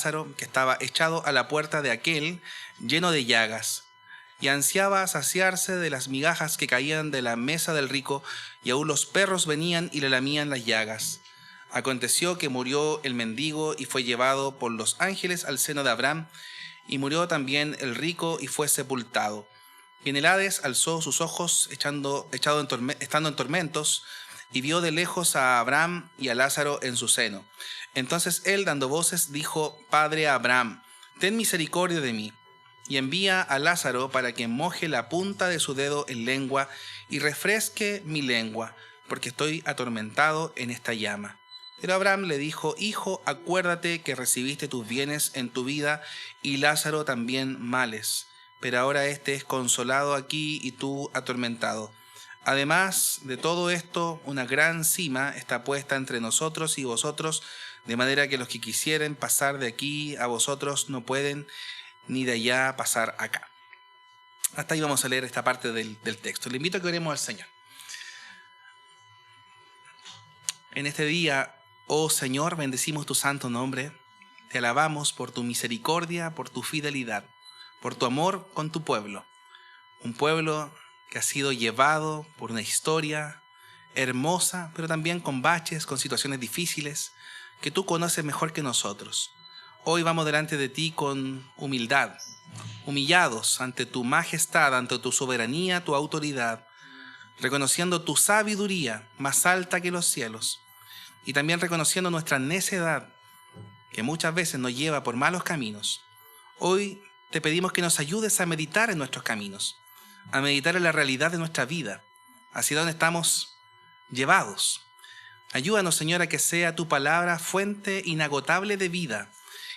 Lázaro, que estaba echado a la puerta de aquel, lleno de llagas, y ansiaba saciarse de las migajas que caían de la mesa del rico, y aún los perros venían y le lamían las llagas. Aconteció que murió el mendigo y fue llevado por los ángeles al seno de Abraham, y murió también el rico y fue sepultado. Y en el Hades alzó sus ojos, estando en tormentos, y vio de lejos a Abraham y a Lázaro en su seno. Entonces él, dando voces, dijo: Padre Abraham, ten misericordia de mí, y envía a Lázaro para que moje la punta de su dedo en lengua y refresque mi lengua, porque estoy atormentado en esta llama. Pero Abraham le dijo: Hijo, acuérdate que recibiste tus bienes en tu vida, y Lázaro también males, pero ahora éste es consolado aquí y tú atormentado. Además de todo esto, una gran sima está puesta entre nosotros y vosotros, de manera que los que quisieren pasar de aquí a vosotros no pueden, ni de allá pasar acá. Hasta ahí vamos a leer esta parte del texto. Le invito a que oremos al Señor. En este día, oh Señor, bendecimos tu santo nombre. Te alabamos por tu misericordia, por tu fidelidad, por tu amor con tu pueblo. Un pueblo que ha sido llevado por una historia hermosa, pero también con baches, con situaciones difíciles, que tú conoces mejor que nosotros. Hoy vamos delante de ti con humildad, humillados ante tu majestad, ante tu soberanía, tu autoridad, reconociendo tu sabiduría más alta que los cielos, y también reconociendo nuestra necedad, que muchas veces nos lleva por malos caminos. Hoy te pedimos que nos ayudes a meditar en nuestros caminos, a meditar en la realidad de nuestra vida, hacia donde estamos llevados. Ayúdanos, Señor, a que sea tu palabra fuente inagotable de vida,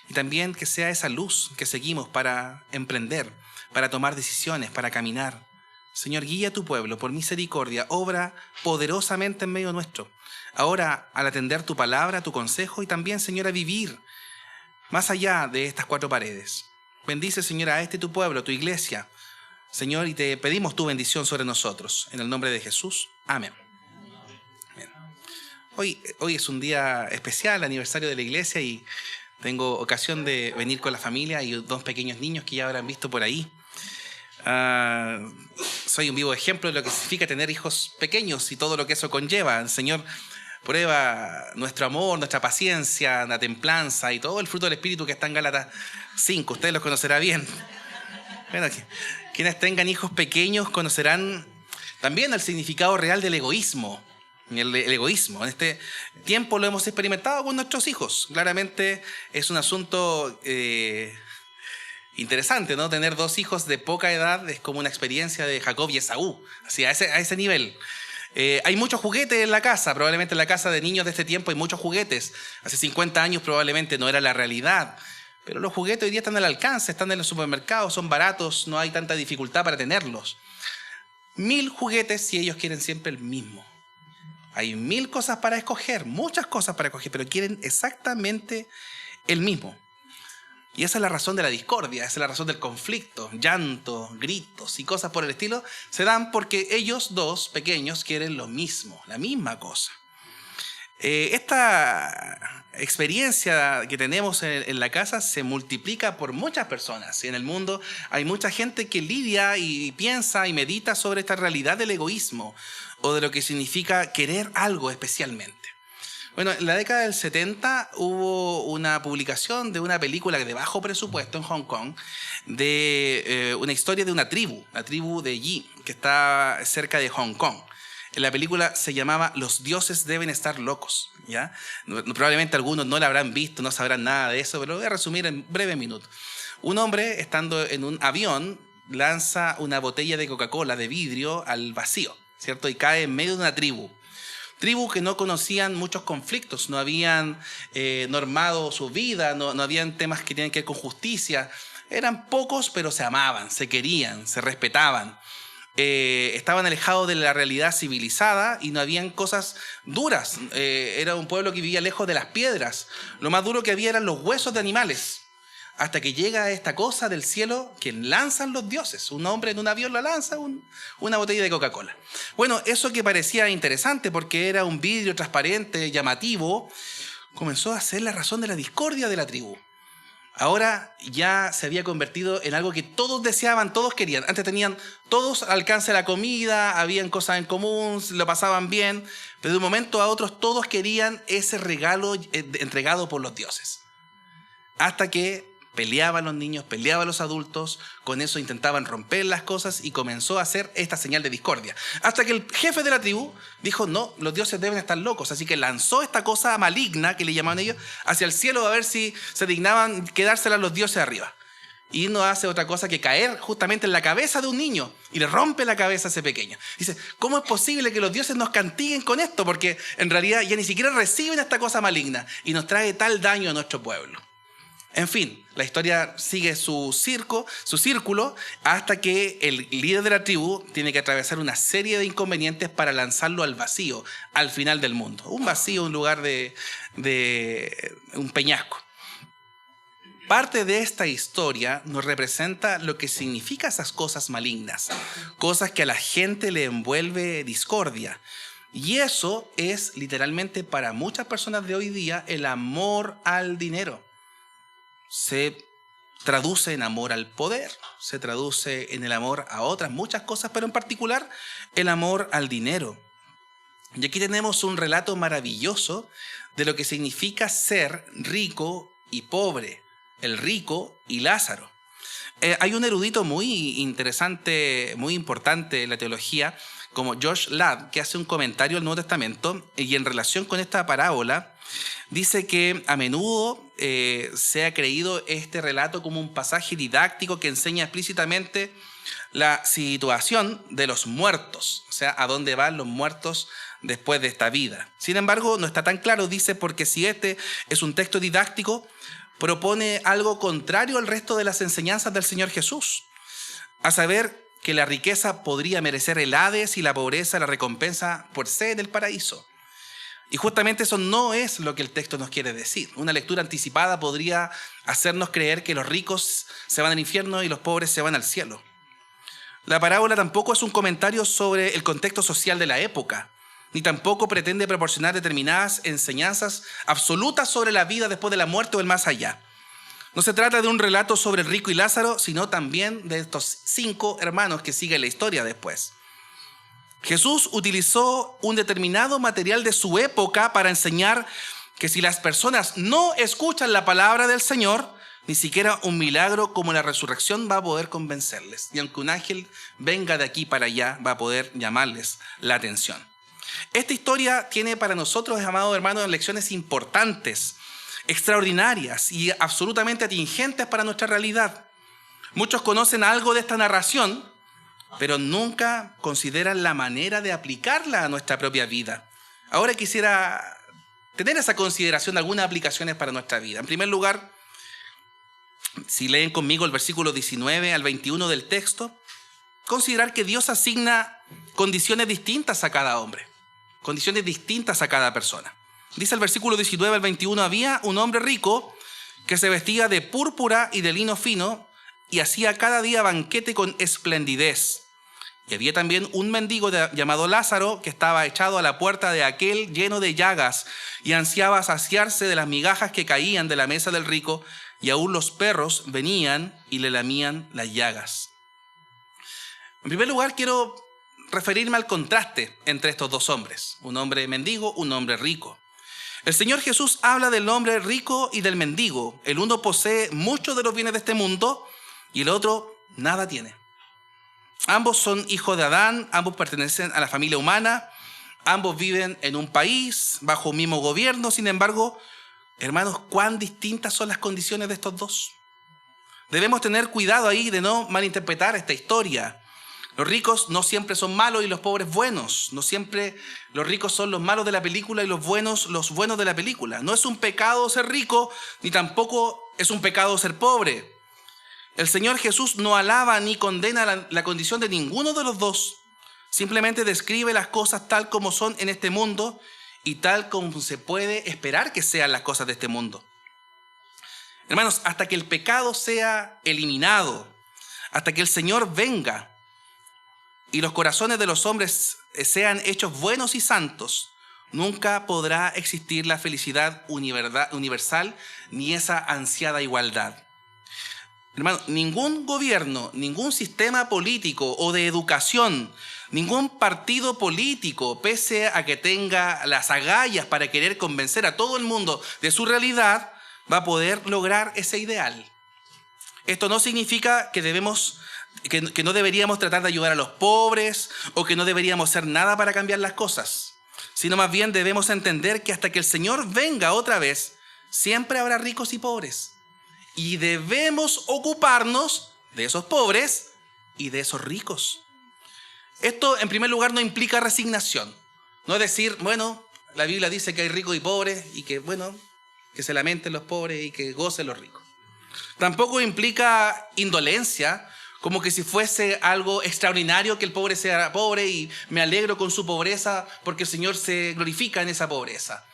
y también que sea esa luz que seguimos para emprender, para tomar decisiones, para caminar. Señor, guía a tu pueblo por misericordia, obra poderosamente en medio nuestro. Ahora, al atender tu palabra, tu consejo, y también, Señor, a vivir más allá de estas cuatro paredes. Bendice, Señor, a tu pueblo, tu iglesia, Señor, y te pedimos tu bendición sobre nosotros. En el nombre de Jesús. Amén. Bien. Hoy es un día especial, aniversario de la iglesia, y tengo ocasión de venir con la familia y dos pequeños niños que ya habrán visto por ahí. Soy un vivo ejemplo de lo que significa tener hijos pequeños y todo lo que eso conlleva. El Señor prueba nuestro amor, nuestra paciencia, la templanza y todo el fruto del Espíritu que está en Gálatas 5. Ustedes los conocerán bien. Bueno, quienes tengan hijos pequeños conocerán también el significado real del egoísmo. El egoísmo. En este tiempo lo hemos experimentado con nuestros hijos. Claramente es un asunto interesante, ¿no? Tener dos hijos de poca edad es como una experiencia de Jacob y Esaú, así, a ese nivel. Hay muchos juguetes en la casa, probablemente en la casa de niños de este tiempo hay muchos juguetes. Hace 50 años probablemente no era la realidad, pero los juguetes hoy día están al alcance, están en los supermercados, son baratos, no hay tanta dificultad para tenerlos. 1000 juguetes si ellos quieren siempre el mismo. Hay 1000 cosas para escoger, muchas cosas para escoger, pero quieren exactamente el mismo. Y esa es la razón de la discordia, esa es la razón del conflicto. Llanto, gritos y cosas por el estilo se dan porque ellos dos pequeños quieren lo mismo, la misma cosa. Esta experiencia que tenemos en la casa se multiplica por muchas personas. Y en el mundo hay mucha gente que lidia y piensa y medita sobre esta realidad del egoísmo o de lo que significa querer algo especialmente. Bueno, en la década del 70 hubo una publicación de una película de bajo presupuesto en Hong Kong de una historia de una tribu, la tribu de Yi, que está cerca de Hong Kong. En la película se llamaba Los dioses deben estar locos, ¿ya? Probablemente algunos no la habrán visto, no sabrán nada de eso, pero lo voy a resumir en breve minuto. Un hombre, estando en un avión, lanza una botella de Coca-Cola de vidrio al vacío, ¿cierto? Y cae en medio de una tribu que no conocían muchos conflictos, no habían normado su vida, no habían temas que tienen que ver con justicia. Eran pocos, pero se amaban, se querían, se respetaban. Estaban alejados de la realidad civilizada y no habían cosas duras. Era un pueblo que vivía lejos de las piedras. Lo más duro que había eran los huesos de animales. Hasta que llega esta cosa del cielo que lanzan los dioses. Un hombre en un avión la lanza, una botella de Coca-Cola. Bueno, eso que parecía interesante porque era un vidrio transparente, llamativo, comenzó a ser la razón de la discordia de la tribu. Ahora ya se había convertido en algo que todos deseaban, todos querían. Antes tenían todos alcance a la comida, habían cosas en común, lo pasaban bien, pero de un momento a otro todos querían ese regalo entregado por los dioses. Hasta que peleaban los niños, peleaban los adultos, con eso intentaban romper las cosas y comenzó a hacer esta señal de discordia. Hasta que el jefe de la tribu dijo, no, los dioses deben estar locos, así que lanzó esta cosa maligna, que le llamaban ellos, hacia el cielo a ver si se dignaban quedársela los dioses arriba. Y no hace otra cosa que caer justamente en la cabeza de un niño y le rompe la cabeza a ese pequeño. Dice, ¿cómo es posible que los dioses nos castiguen con esto? Porque en realidad ya ni siquiera reciben esta cosa maligna y nos trae tal daño a nuestro pueblo. En fin, la historia sigue su círculo, hasta que el líder de la tribu tiene que atravesar una serie de inconvenientes para lanzarlo al vacío, al final del mundo. Un vacío, un lugar de un peñasco. Parte de esta historia nos representa lo que significa esas cosas malignas, cosas que a la gente le envuelve discordia. Y eso es literalmente para muchas personas de hoy día el amor al dinero. Se traduce en amor al poder, se traduce en el amor a otras muchas cosas, pero en particular el amor al dinero. Y aquí tenemos un relato maravilloso de lo que significa ser rico y pobre, el rico y Lázaro. Hay un erudito muy interesante, muy importante en la teología, como George Ladd, que hace un comentario al Nuevo Testamento y en relación con esta parábola, dice que a menudo se ha creído este relato como un pasaje didáctico que enseña explícitamente la situación de los muertos, o sea, a dónde van los muertos después de esta vida. Sin embargo, no está tan claro, dice, porque si este es un texto didáctico, propone algo contrario al resto de las enseñanzas del Señor Jesús, a saber que la riqueza podría merecer el Hades y la pobreza la recompensa por ser del paraíso. Y justamente eso no es lo que el texto nos quiere decir. Una lectura anticipada podría hacernos creer que los ricos se van al infierno y los pobres se van al cielo. La parábola tampoco es un comentario sobre el contexto social de la época, ni tampoco pretende proporcionar determinadas enseñanzas absolutas sobre la vida después de la muerte o el más allá. No se trata de un relato sobre el rico y Lázaro, sino también de estos 5 hermanos que siguen la historia después. Jesús utilizó un determinado material de su época para enseñar que si las personas no escuchan la palabra del Señor, ni siquiera un milagro como la resurrección va a poder convencerles. Y aunque un ángel venga de aquí para allá, va a poder llamarles la atención. Esta historia tiene para nosotros, amados hermanos, lecciones importantes, extraordinarias y absolutamente atingentes para nuestra realidad. Muchos conocen algo de esta narración, pero nunca consideran la manera de aplicarla a nuestra propia vida. Ahora quisiera tener esa consideración de algunas aplicaciones para nuestra vida. En primer lugar, si leen conmigo el versículo 19 al 21 del texto, considerar que Dios asigna condiciones distintas a cada hombre, condiciones distintas a cada persona. Dice el versículo 19 al 21, había un hombre rico que se vestía de púrpura y de lino fino y hacía cada día banquete con esplendidez. Y había también un mendigo llamado Lázaro que estaba echado a la puerta de aquel lleno de llagas y ansiaba saciarse de las migajas que caían de la mesa del rico, y aún los perros venían y le lamían las llagas. En primer lugar, quiero referirme al contraste entre estos dos hombres, un hombre mendigo, un hombre rico. El Señor Jesús habla del hombre rico y del mendigo. El uno posee muchos de los bienes de este mundo y el otro nada tiene. Ambos son hijos de Adán, ambos pertenecen a la familia humana, ambos viven en un país bajo un mismo gobierno. Sin embargo, hermanos, ¿cuán distintas son las condiciones de estos dos? Debemos tener cuidado ahí de no malinterpretar esta historia. Los ricos no siempre son malos y los pobres buenos. No siempre los ricos son los malos de la película y los buenos de la película. No es un pecado ser rico, ni tampoco es un pecado ser pobre. El Señor Jesús no alaba ni condena la condición de ninguno de los dos. Simplemente describe las cosas tal como son en este mundo y tal como se puede esperar que sean las cosas de este mundo. Hermanos, hasta que el pecado sea eliminado, hasta que el Señor venga y los corazones de los hombres sean hechos buenos y santos, nunca podrá existir la felicidad universal ni esa ansiada igualdad. Hermano, ningún gobierno, ningún sistema político o de educación, ningún partido político, pese a que tenga las agallas para querer convencer a todo el mundo de su realidad, va a poder lograr ese ideal. Esto no significa que no deberíamos tratar de ayudar a los pobres o que no deberíamos hacer nada para cambiar las cosas, sino más bien debemos entender que hasta que el Señor venga otra vez, siempre habrá ricos y pobres. Y debemos ocuparnos de esos pobres y de esos ricos. Esto, en primer lugar, no implica resignación. No es decir, bueno, la Biblia dice que hay ricos y pobres y que, bueno, que se lamenten los pobres y que gocen los ricos. Tampoco implica indolencia, como que si fuese algo extraordinario que el pobre sea pobre y me alegro con su pobreza porque el Señor se glorifica en esa pobreza.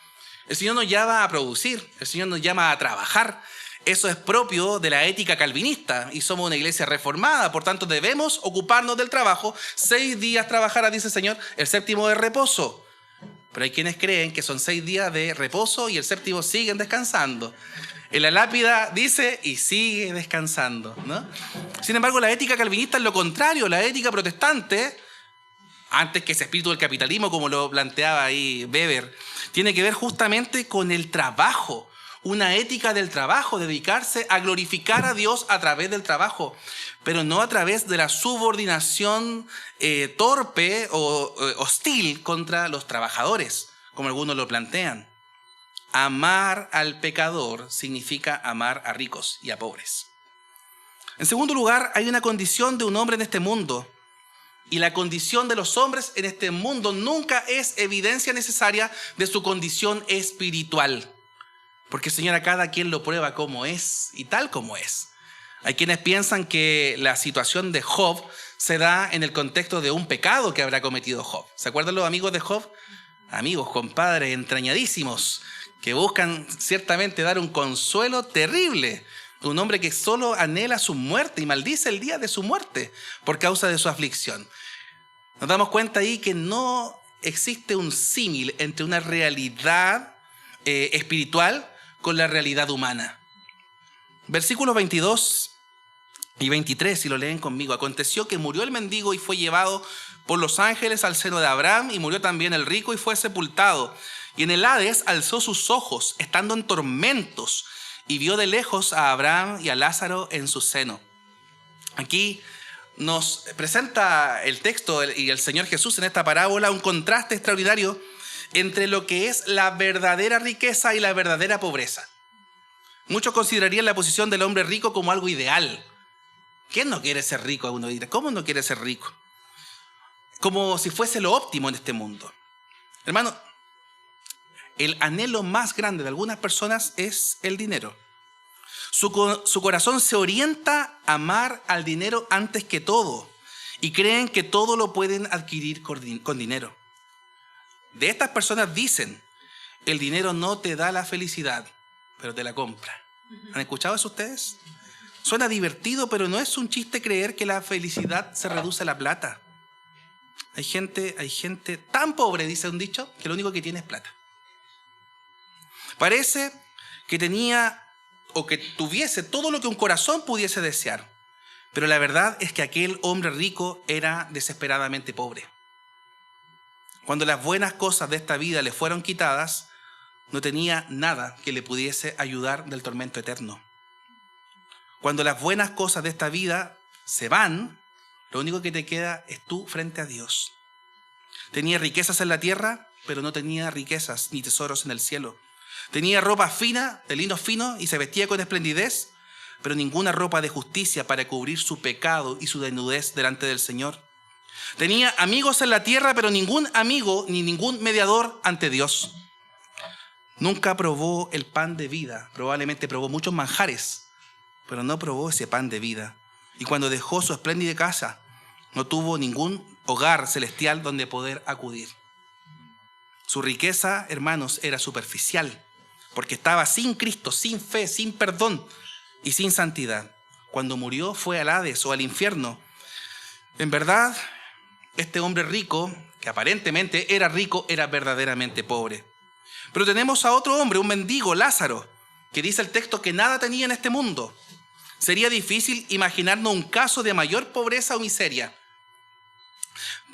El Señor nos llama a producir, el Señor nos llama a trabajar. Eso es propio de la ética calvinista y somos una iglesia reformada, por tanto debemos ocuparnos del trabajo. 6 días trabajará, dice el Señor, el séptimo de reposo. Pero hay quienes creen que son 6 días de reposo y el séptimo siguen descansando. En la lápida dice y sigue descansando, ¿no? Sin embargo, la ética calvinista es lo contrario. La ética protestante, antes que ese espíritu del capitalismo, como lo planteaba ahí Weber, tiene que ver justamente con el trabajo. Una ética del trabajo, dedicarse a glorificar a Dios a través del trabajo, pero no a través de la subordinación torpe o hostil contra los trabajadores, como algunos lo plantean. Amar al pecador significa amar a ricos y a pobres. En segundo lugar, hay una condición de un hombre en este mundo, y la condición de los hombres en este mundo nunca es evidencia necesaria de su condición espiritual. Porque el Señor a cada quien lo prueba como es y tal como es. Hay quienes piensan que la situación de Job se da en el contexto de un pecado que habrá cometido Job. ¿Se acuerdan los amigos de Job? Amigos, compadres, entrañadísimos, que buscan ciertamente dar un consuelo terrible. Un hombre que solo anhela su muerte y maldice el día de su muerte por causa de su aflicción. Nos damos cuenta ahí que no existe un símil entre una realidad espiritual con la realidad humana. Versículos 22 y 23, si lo leen conmigo. Aconteció que murió el mendigo y fue llevado por los ángeles al seno de Abraham, y murió también el rico y fue sepultado. Y en el Hades alzó sus ojos, estando en tormentos, y vio de lejos a Abraham y a Lázaro en su seno. Aquí nos presenta el texto y el Señor Jesús en esta parábola un contraste extraordinario entre lo que es la verdadera riqueza y la verdadera pobreza. Muchos considerarían la posición del hombre rico como algo ideal. ¿Quién no quiere ser rico? Uno dirá, ¿cómo no quiere ser rico? Como si fuese lo óptimo en este mundo. Hermano, el anhelo más grande de algunas personas es el dinero. Su corazón se orienta a amar al dinero antes que todo y creen que todo lo pueden adquirir con dinero. De estas personas dicen, el dinero no te da la felicidad, pero te la compra. ¿Han escuchado eso ustedes? Suena divertido, pero no es un chiste creer que la felicidad se reduce a la plata. Hay gente tan pobre, dice un dicho, que lo único que tiene es plata. Parece que tenía o que tuviese todo lo que un corazón pudiese desear, pero la verdad es que aquel hombre rico era desesperadamente pobre. Cuando las buenas cosas de esta vida le fueron quitadas, no tenía nada que le pudiese ayudar del tormento eterno. Cuando las buenas cosas de esta vida se van, lo único que te queda es tú frente a Dios. Tenía riquezas en la tierra, pero no tenía riquezas ni tesoros en el cielo. Tenía ropa fina, de lino fino, y se vestía con esplendidez, pero ninguna ropa de justicia para cubrir su pecado y su desnudez delante del Señor. Tenía amigos en la tierra, pero ningún amigo ni ningún mediador ante Dios. Nunca probó el pan de vida. Probablemente probó muchos manjares, pero no probó ese pan de vida. Y cuando dejó su espléndida casa, no tuvo ningún hogar celestial donde poder acudir. Su riqueza, hermanos, era superficial, porque estaba sin Cristo, sin fe, sin perdón y sin santidad. Cuando murió fue al Hades o al infierno. En verdad, este hombre rico que aparentemente era rico, era verdaderamente pobre. Pero tenemos a otro hombre, un mendigo, Lázaro, que dice el texto que nada tenía en este mundo. Sería difícil imaginarnos un caso de mayor pobreza o miseria.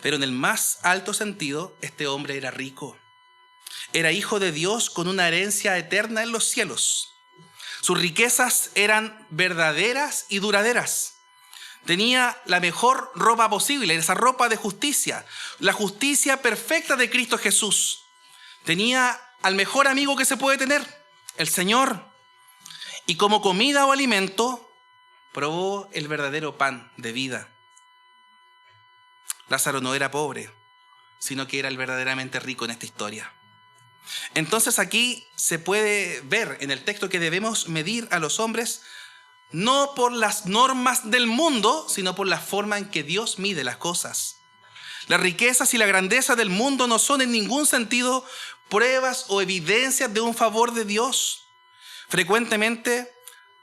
Pero en el más alto sentido, este hombre era rico. Era hijo de Dios con una herencia eterna en los cielos. Sus riquezas eran verdaderas y duraderas. Tenía la mejor ropa posible, esa ropa de justicia, la justicia perfecta de Cristo Jesús. Tenía al mejor amigo que se puede tener, el Señor. Y como comida o alimento, probó el verdadero pan de vida. Lázaro no era pobre, sino que era el verdaderamente rico en esta historia. Entonces aquí se puede ver en el texto que debemos medir a los hombres no por las normas del mundo, sino por la forma en que Dios mide las cosas. Las riquezas y la grandeza del mundo no son en ningún sentido pruebas o evidencias de un favor de Dios. Frecuentemente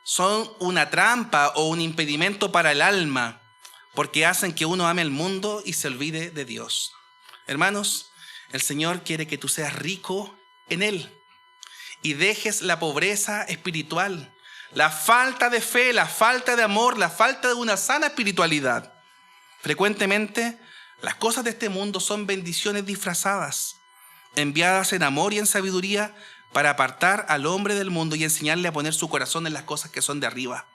son una trampa o un impedimento para el alma, porque hacen que uno ame el mundo y se olvide de Dios. Hermanos, el Señor quiere que tú seas rico en Él y dejes la pobreza espiritual, la falta de fe, la falta de amor, la falta de una sana espiritualidad. Frecuentemente, las cosas de este mundo son bendiciones disfrazadas, enviadas en amor y en sabiduría para apartar al hombre del mundo y enseñarle a poner su corazón en las cosas que son de arriba.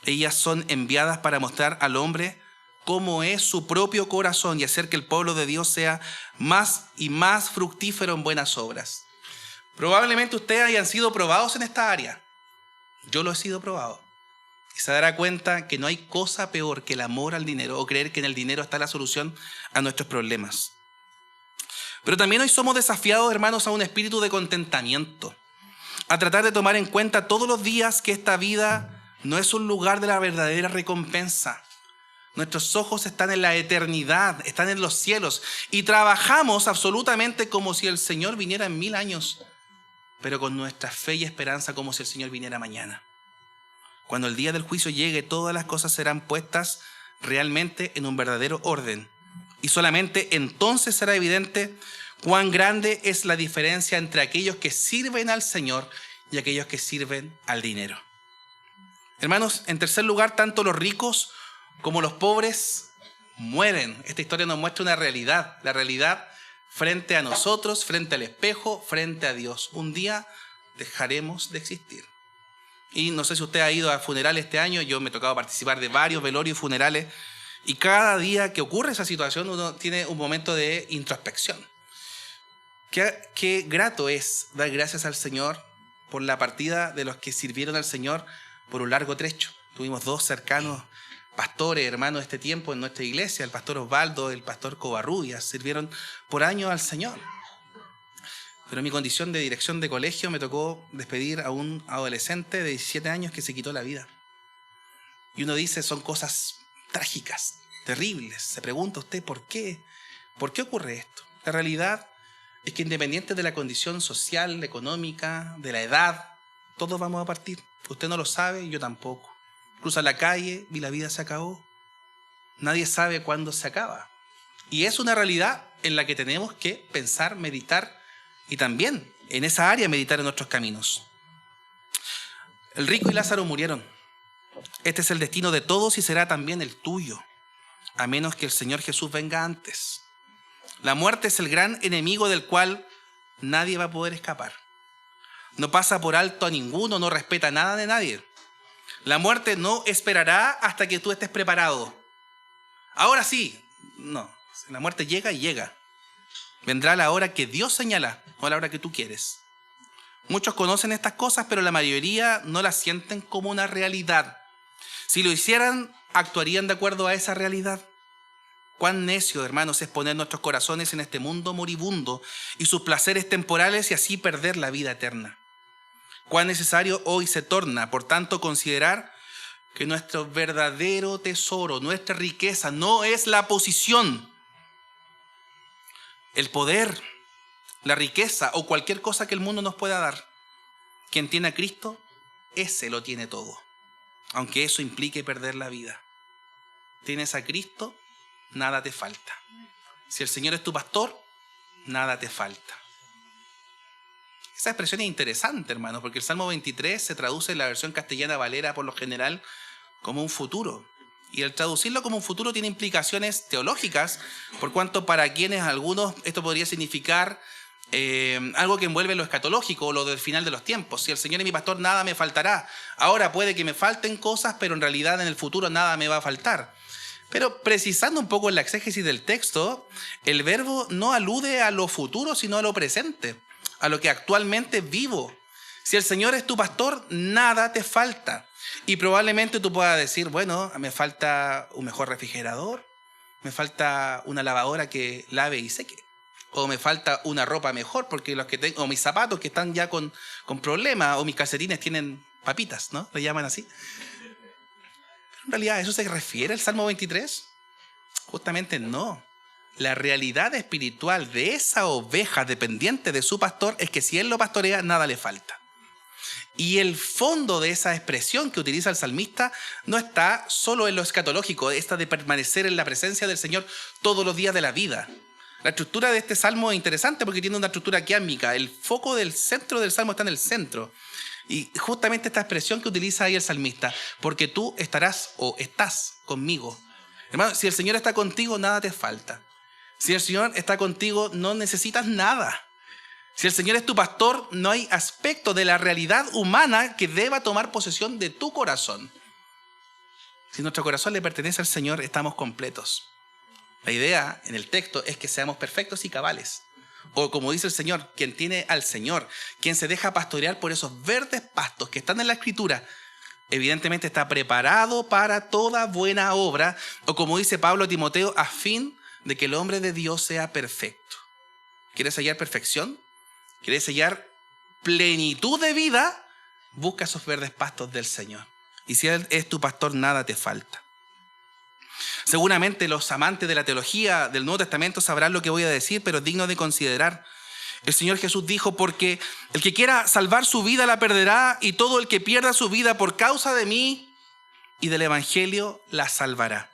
Ellas son enviadas para mostrar al hombre cómo es su propio corazón y hacer que el pueblo de Dios sea más y más fructífero en buenas obras. Probablemente ustedes hayan sido probados en esta área. Yo lo he sido probado. Y se dará cuenta que no hay cosa peor que el amor al dinero o creer que en el dinero está la solución a nuestros problemas. Pero también hoy somos desafiados, hermanos, a un espíritu de contentamiento, a tratar de tomar en cuenta todos los días que esta vida no es un lugar de la verdadera recompensa. Nuestros ojos están en la eternidad, están en los cielos y trabajamos absolutamente como si el Señor viniera en 1000 años, pero con nuestra fe y esperanza como si el Señor viniera mañana. Cuando el día del juicio llegue, todas las cosas serán puestas realmente en un verdadero orden y solamente entonces será evidente cuán grande es la diferencia entre aquellos que sirven al Señor y aquellos que sirven al dinero. Hermanos, en tercer lugar, tanto los ricos como los pobres mueren. Esta historia nos muestra una realidad, la realidad frente a nosotros, frente al espejo, frente a Dios. Un día dejaremos de existir. Y no sé si usted ha ido a funerales este año, yo me he tocado participar de varios velorios y funerales, y cada día que ocurre esa situación uno tiene un momento de introspección. Qué grato es dar gracias al Señor por la partida de los que sirvieron al Señor por un largo trecho. Tuvimos 2 cercanos pastores, hermanos de este tiempo en nuestra iglesia, el pastor Osvaldo, el pastor Covarrubias, sirvieron por años al Señor. Pero en mi condición de dirección de colegio me tocó despedir a un adolescente de 17 años que se quitó la vida. Y uno dice, son cosas trágicas, terribles. Se pregunta usted, ¿por qué? ¿Por qué ocurre esto? La realidad es que independiente de la condición social, económica, de la edad, todos vamos a partir. Usted no lo sabe, yo tampoco. Cruza la calle y la vida se acabó. Nadie sabe cuándo se acaba. Y es una realidad en la que tenemos que pensar, meditar y también en esa área meditar en nuestros caminos. El rico y Lázaro murieron. Este es el destino de todos y será también el tuyo, a menos que el Señor Jesús venga antes. La muerte es el gran enemigo del cual nadie va a poder escapar. No pasa por alto a ninguno, no respeta nada de nadie. La muerte no esperará hasta que tú estés preparado. Ahora sí, no. La muerte llega y llega. Vendrá la hora que Dios señala, o la hora que tú quieres. Muchos conocen estas cosas, pero la mayoría no las sienten como una realidad. Si lo hicieran, actuarían de acuerdo a esa realidad. Cuán necio, hermanos, es poner nuestros corazones en este mundo moribundo y sus placeres temporales y así perder la vida eterna. Cuán necesario hoy se torna, por tanto, considerar que nuestro verdadero tesoro, nuestra riqueza, no es la posición, el poder, la riqueza o cualquier cosa que el mundo nos pueda dar. Quien tiene a Cristo, ese lo tiene todo, aunque eso implique perder la vida. Tienes a Cristo, nada te falta. Si el Señor es tu pastor, nada te falta. Esa expresión es interesante, hermano, porque el Salmo 23 se traduce en la versión castellana Valera por lo general como un futuro. Y el traducirlo como un futuro tiene implicaciones teológicas, por cuanto para quienes algunos esto podría significar algo que envuelve lo escatológico o lo del final de los tiempos. Si el Señor es mi pastor, nada me faltará. Ahora puede que me falten cosas, pero en realidad en el futuro nada me va a faltar. Pero precisando un poco en la exégesis del texto, el verbo no alude a lo futuro, sino a lo presente, a lo que actualmente vivo. Si el Señor es tu pastor, nada te falta. Y probablemente tú puedas decir, bueno, me falta un mejor refrigerador, me falta una lavadora que lave y seque, o me falta una ropa mejor, porque los que tengo, o mis zapatos que están ya con problemas, o mis calcetines tienen papitas, ¿no? Le llaman así. Pero en realidad, ¿eso se refiere al Salmo 23? Justamente no. La realidad espiritual de esa oveja dependiente de su pastor es que si él lo pastorea, nada le falta. Y el fondo de esa expresión que utiliza el salmista no está solo en lo escatológico, esta de permanecer en la presencia del Señor todos los días de la vida. La estructura de este salmo es interesante porque tiene una estructura quiámica. El foco del centro del salmo está en el centro. Y justamente esta expresión que utiliza ahí el salmista, porque tú estarás o estás conmigo. Hermano, si el Señor está contigo, nada te falta. Si el Señor está contigo, no necesitas nada. Si el Señor es tu pastor, no hay aspecto de la realidad humana que deba tomar posesión de tu corazón. Si nuestro corazón le pertenece al Señor, estamos completos. La idea en el texto es que seamos perfectos y cabales. O como dice el Señor, quien tiene al Señor, quien se deja pastorear por esos verdes pastos que están en la Escritura, evidentemente está preparado para toda buena obra. O como dice Pablo a Timoteo, a fin de que el hombre de Dios sea perfecto. ¿Quieres hallar perfección? ¿Quieres hallar plenitud de vida? Busca esos verdes pastos del Señor. Y si Él es tu pastor, nada te falta. Seguramente los amantes de la teología del Nuevo Testamento sabrán lo que voy a decir, pero es digno de considerar. El Señor Jesús dijo, porque el que quiera salvar su vida la perderá, y todo el que pierda su vida por causa de mí y del Evangelio la salvará.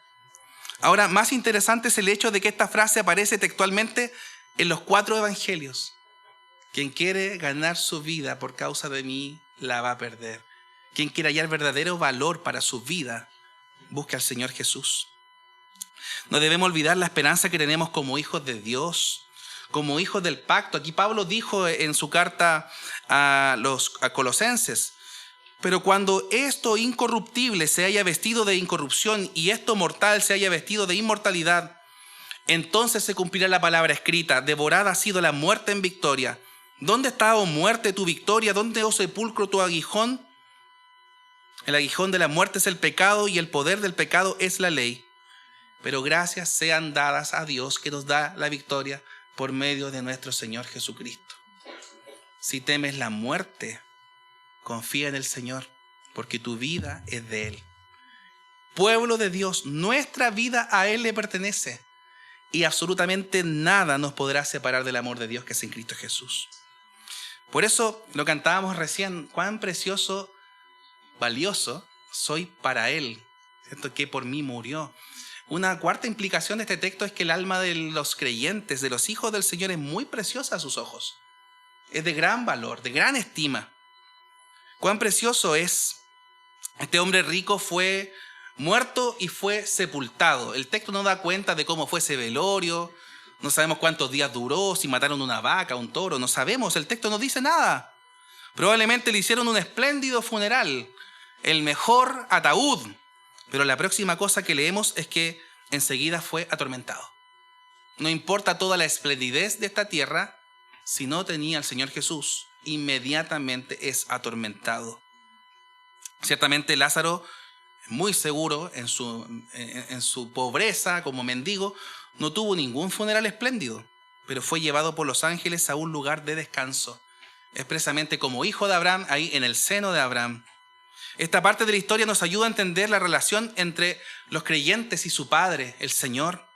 Ahora, más interesante es el hecho de que esta frase aparece textualmente en los 4 evangelios. Quien quiere ganar su vida por causa de mí, la va a perder. Quien quiera hallar verdadero valor para su vida, busca al Señor Jesús. No debemos olvidar la esperanza que tenemos como hijos de Dios, como hijos del pacto. Aquí Pablo dijo en su carta a Colosenses, pero cuando esto incorruptible se haya vestido de incorrupción y esto mortal se haya vestido de inmortalidad, entonces se cumplirá la palabra escrita, devorada ha sido la muerte en victoria. ¿Dónde está, oh muerte, tu victoria? ¿Dónde, oh sepulcro, tu aguijón? El aguijón de la muerte es el pecado y el poder del pecado es la ley. Pero gracias sean dadas a Dios que nos da la victoria por medio de nuestro Señor Jesucristo. Si temes la muerte, confía en el Señor, porque tu vida es de Él. Pueblo de Dios, nuestra vida a Él le pertenece. Y absolutamente nada nos podrá separar del amor de Dios que es en Cristo Jesús. Por eso lo cantábamos recién, cuán precioso, valioso soy para Él, ¿cierto? Que por mí murió. Una cuarta implicación de este texto es que el alma de los creyentes, de los hijos del Señor, es muy preciosa a sus ojos. Es de gran valor, de gran estima. Cuán precioso es. Este hombre rico fue muerto y fue sepultado. El texto no da cuenta de cómo fue ese velorio. No sabemos cuántos días duró, si mataron una vaca, un toro. No sabemos, el texto no dice nada. Probablemente le hicieron un espléndido funeral, el mejor ataúd. Pero la próxima cosa que leemos es que enseguida fue atormentado. No importa toda la esplendidez de esta tierra, si no tenía al Señor Jesús, inmediatamente es atormentado. Ciertamente Lázaro, muy seguro en su pobreza como mendigo, no tuvo ningún funeral espléndido, pero fue llevado por los ángeles a un lugar de descanso, expresamente como hijo de Abraham, ahí en el seno de Abraham. Esta parte de la historia nos ayuda a entender la relación entre los creyentes y su Padre, el Señor.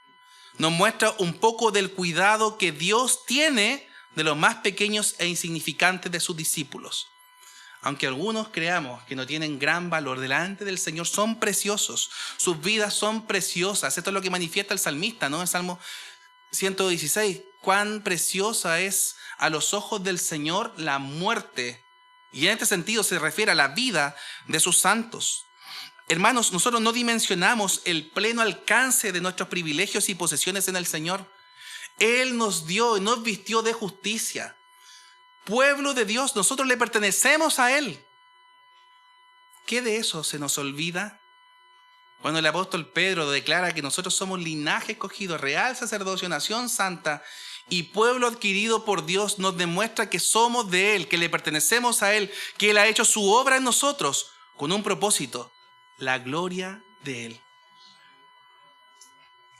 Nos muestra un poco del cuidado que Dios tiene de los más pequeños e insignificantes de sus discípulos. Aunque algunos creamos que no tienen gran valor delante del Señor, son preciosos. Sus vidas son preciosas. Esto es lo que manifiesta el salmista, ¿no? El Salmo 116, cuán preciosa es a los ojos del Señor la muerte. Y en este sentido se refiere a la vida de sus santos. Hermanos, nosotros no dimensionamos el pleno alcance de nuestros privilegios y posesiones en el Señor. Él nos dio y nos vistió de justicia. Pueblo de Dios, nosotros le pertenecemos a Él. ¿Qué de eso se nos olvida? Cuando el apóstol Pedro declara que nosotros somos linaje escogido, real sacerdocio, nación santa y pueblo adquirido por Dios, nos demuestra que somos de Él, que le pertenecemos a Él, que Él ha hecho su obra en nosotros con un propósito, la gloria de Él.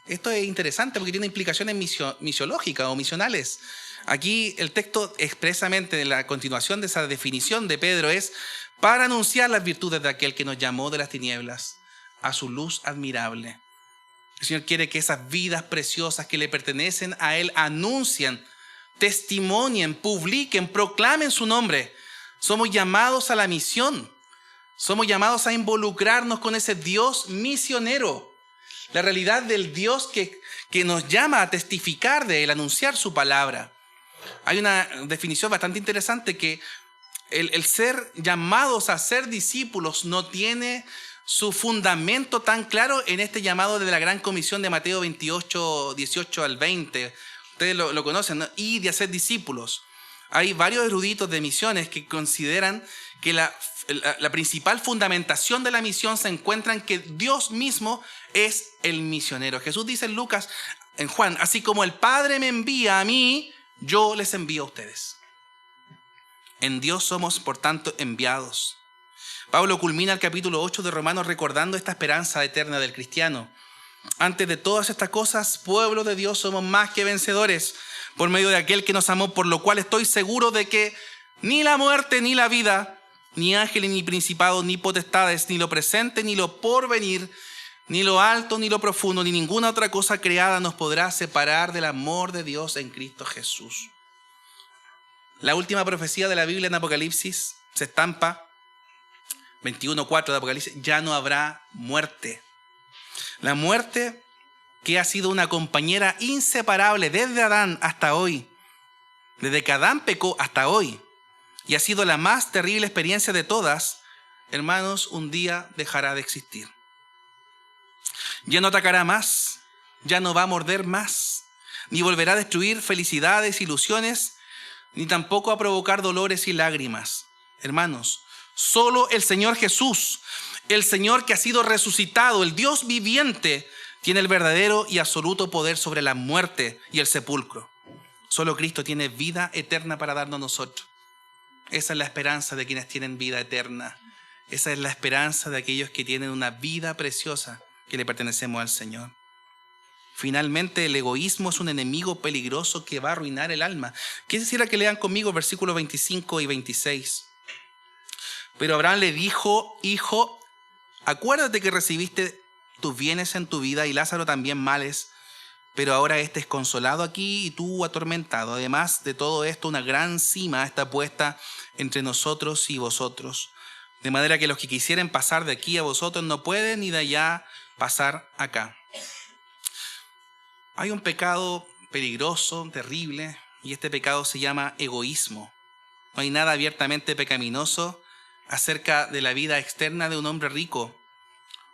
Esto es interesante porque tiene implicaciones misiológicas o misionales. Aquí el texto expresamente de la continuación de esa definición de Pedro es para anunciar las virtudes de aquel que nos llamó de las tinieblas a su luz admirable. El Señor quiere que esas vidas preciosas que le pertenecen a Él anuncien, testimonien, publiquen, proclamen su nombre. Somos llamados a la misión. Somos llamados a involucrarnos con ese Dios misionero. La realidad del Dios que nos llama a testificar de Él, a anunciar su palabra. Hay una definición bastante interesante que el ser llamados a ser discípulos no tiene su fundamento tan claro en este llamado de la Gran Comisión de Mateo 28, 18 al 20. Ustedes lo conocen, ¿no? Y de hacer discípulos. Hay varios eruditos de misiones que consideran que la principal fundamentación de la misión se encuentra en que Dios mismo es el misionero. Jesús dice en Lucas, en Juan, así como el Padre me envía a mí, yo les envío a ustedes. En Dios somos, por tanto, enviados. Pablo culmina el capítulo 8 de Romanos recordando esta esperanza eterna del cristiano. Antes de todas estas cosas, pueblo de Dios, somos más que vencedores por medio de aquel que nos amó, por lo cual estoy seguro de que ni la muerte ni la vida, ni ángeles ni principados ni potestades, ni lo presente ni lo porvenir, ni lo alto ni lo profundo, ni ninguna otra cosa creada nos podrá separar del amor de Dios en Cristo Jesús. La última profecía de la Biblia en Apocalipsis se estampa 21:4 de Apocalipsis, ya no habrá muerte. La muerte, que ha sido una compañera inseparable desde Adán hasta hoy, desde que Adán pecó hasta hoy, y ha sido la más terrible experiencia de todas, hermanos, un día dejará de existir. Ya no atacará más, ya no va a morder más, ni volverá a destruir felicidades, ilusiones, ni tampoco a provocar dolores y lágrimas. Hermanos, solo el Señor Jesús, el Señor que ha sido resucitado, el Dios viviente, tiene el verdadero y absoluto poder sobre la muerte y el sepulcro. Solo Cristo tiene vida eterna para darnos a nosotros. Esa es la esperanza de quienes tienen vida eterna. Esa es la esperanza de aquellos que tienen una vida preciosa que le pertenecemos al Señor. Finalmente, el egoísmo es un enemigo peligroso que va a arruinar el alma. Quisiera que lean conmigo versículos 25 y 26. Pero Abraham le dijo, hijo, acuérdate que recibiste tus bienes en tu vida y Lázaro también males, pero ahora este es consolado aquí y tú atormentado. Además de todo esto, una gran cima está puesta entre nosotros y vosotros, de manera que los que quisieren pasar de aquí a vosotros no pueden ni de allá pasar acá. Hay un pecado peligroso, terrible, y este pecado se llama egoísmo. No hay nada abiertamente pecaminoso acerca de la vida externa de un hombre rico.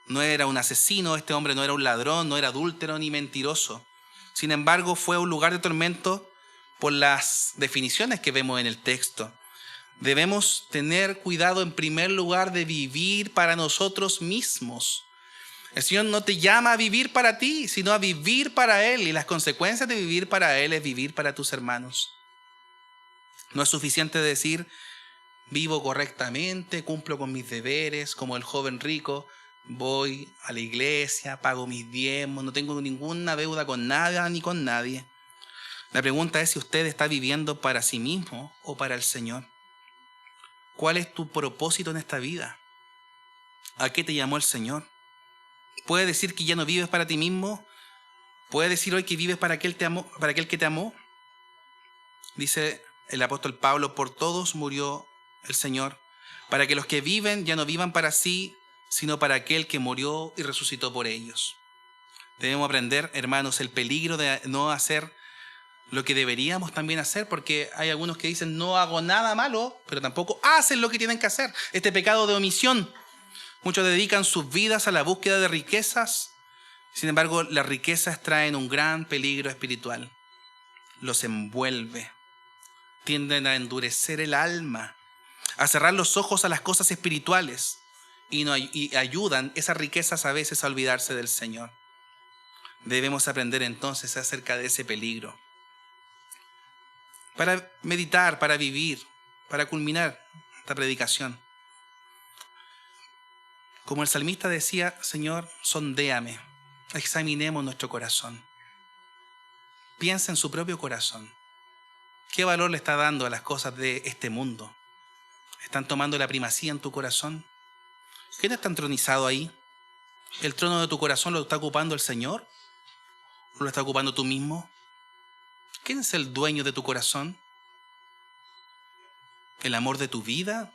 No era un asesino, este hombre no era un ladrón, no era adúltero ni mentiroso. Sin embargo, fue un lugar de tormento por las definiciones que vemos en el texto. Debemos tener cuidado en primer lugar de vivir para nosotros mismos. El Señor no te llama a vivir para ti, sino a vivir para Él. Y las consecuencias de vivir para Él es vivir para tus hermanos. No es suficiente decir, vivo correctamente, cumplo con mis deberes, como el joven rico, voy a la iglesia, pago mis diezmos, no tengo ninguna deuda con nada ni con nadie. La pregunta es si usted está viviendo para sí mismo o para el Señor. ¿Cuál es tu propósito en esta vida? ¿A qué te llamó el Señor? ¿Puedes decir que ya no vives para ti mismo? ¿Puedes decir hoy que vives para aquel que te amó? Dice el apóstol Pablo, por todos murió el Señor, para que los que viven ya no vivan para sí, sino para aquel que murió y resucitó por ellos. Debemos aprender, hermanos, el peligro de no hacer lo que deberíamos también hacer, porque hay algunos que dicen no hago nada malo, pero tampoco hacen lo que tienen que hacer. Este pecado de omisión. Muchos dedican sus vidas a la búsqueda de riquezas. Sin embargo, las riquezas traen un gran peligro espiritual. Los envuelve. Tienden a endurecer el alma, a cerrar los ojos a las cosas espirituales y ayudan esas riquezas a veces a olvidarse del Señor. Debemos aprender entonces acerca de ese peligro. Para meditar, para vivir, para culminar esta predicación. Como el salmista decía, Señor, sondéame, examinemos nuestro corazón. Piensa en su propio corazón. ¿Qué valor le está dando a las cosas de este mundo? ¿Están tomando la primacía en tu corazón? ¿Quién está entronizado ahí? ¿El trono de tu corazón lo está ocupando el Señor? ¿O lo está ocupando tú mismo? ¿Quién es el dueño de tu corazón? ¿El amor de tu vida?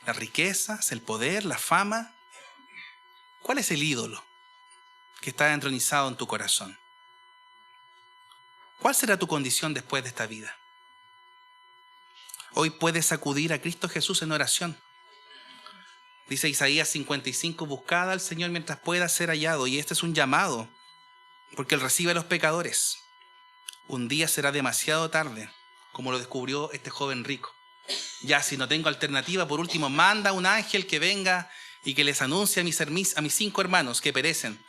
¿Las riquezas? ¿El poder? ¿La fama? ¿Cuál es el ídolo que está entronizado en tu corazón? ¿Cuál será tu condición después de esta vida? Hoy puedes acudir a Cristo Jesús en oración. Dice Isaías 55, buscad al Señor mientras pueda ser hallado. Y este es un llamado, porque Él recibe a los pecadores. Un día será demasiado tarde, como lo descubrió este joven rico. Ya, si no tengo alternativa, por último, manda un ángel que venga y que les anuncie a mis 5 hermanos que perecen.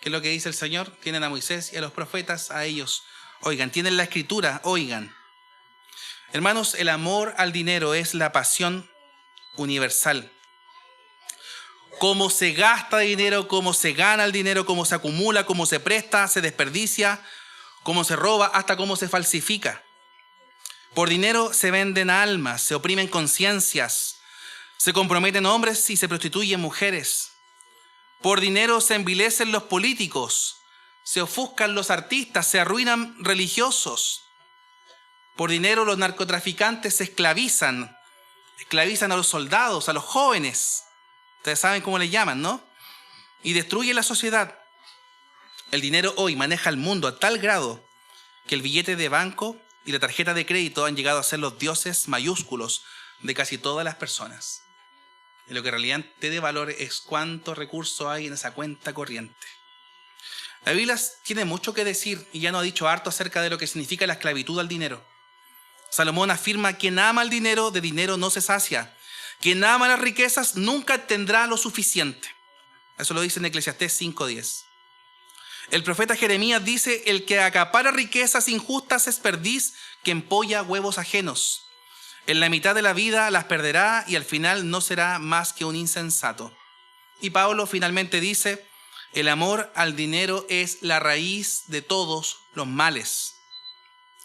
¿Qué es lo que dice el Señor? Tienen a Moisés y a los profetas, a ellos. Oigan, tienen la escritura, oigan. Hermanos, el amor al dinero es la pasión universal. Cómo se gasta dinero, cómo se gana el dinero, cómo se acumula, cómo se presta, se desperdicia, cómo se roba, hasta cómo se falsifica. Por dinero se venden almas, se oprimen conciencias, se comprometen hombres y se prostituyen mujeres. Por dinero se envilecen los políticos, se ofuscan los artistas, se arruinan religiosos. Por dinero los narcotraficantes se esclavizan a los soldados, a los jóvenes. Ustedes saben cómo les llaman, ¿no? Y destruyen la sociedad. El dinero hoy maneja el mundo a tal grado que el billete de banco y la tarjeta de crédito han llegado a ser los dioses mayúsculos de casi todas las personas. Y lo que en realidad te dé valor es cuánto recurso hay en esa cuenta corriente. La Biblia tiene mucho que decir y ya nos ha dicho harto acerca de lo que significa la esclavitud al dinero. Salomón afirma: quien ama el dinero, de dinero no se sacia. Quien ama las riquezas nunca tendrá lo suficiente. Eso lo dice en Eclesiastés 5:10. El profeta Jeremías dice: el que acapara riquezas injustas es perdiz que empolla huevos ajenos. En la mitad de la vida las perderá y al final no será más que un insensato. Y Pablo finalmente dice: el amor al dinero es la raíz de todos los males.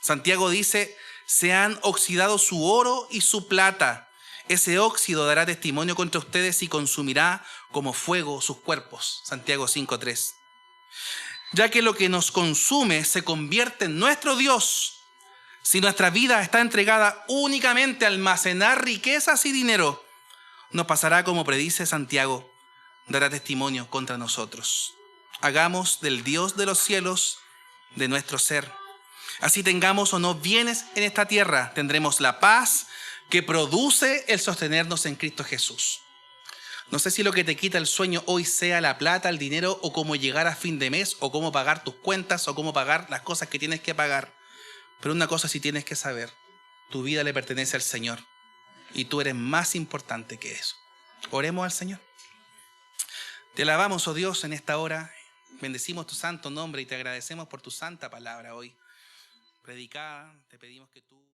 Santiago dice: se han oxidado su oro y su plata. Ese óxido dará testimonio contra ustedes y consumirá como fuego sus cuerpos. Santiago 5:3. Ya que lo que nos consume se convierte en nuestro Dios. Si nuestra vida está entregada únicamente a almacenar riquezas y dinero, nos pasará como predice Santiago, dará testimonio contra nosotros. Hagamos del Dios de los cielos de nuestro ser. Así tengamos o no bienes en esta tierra, tendremos la paz que produce el sostenernos en Cristo Jesús. No sé si lo que te quita el sueño hoy sea la plata, el dinero, o cómo llegar a fin de mes, o cómo pagar tus cuentas, o cómo pagar las cosas que tienes que pagar. Pero una cosa sí tienes que saber: tu vida le pertenece al Señor y tú eres más importante que eso. Oremos al Señor. Te alabamos, oh Dios, en esta hora. Bendecimos tu santo nombre y te agradecemos por tu santa palabra hoy predicada. Te pedimos que tú...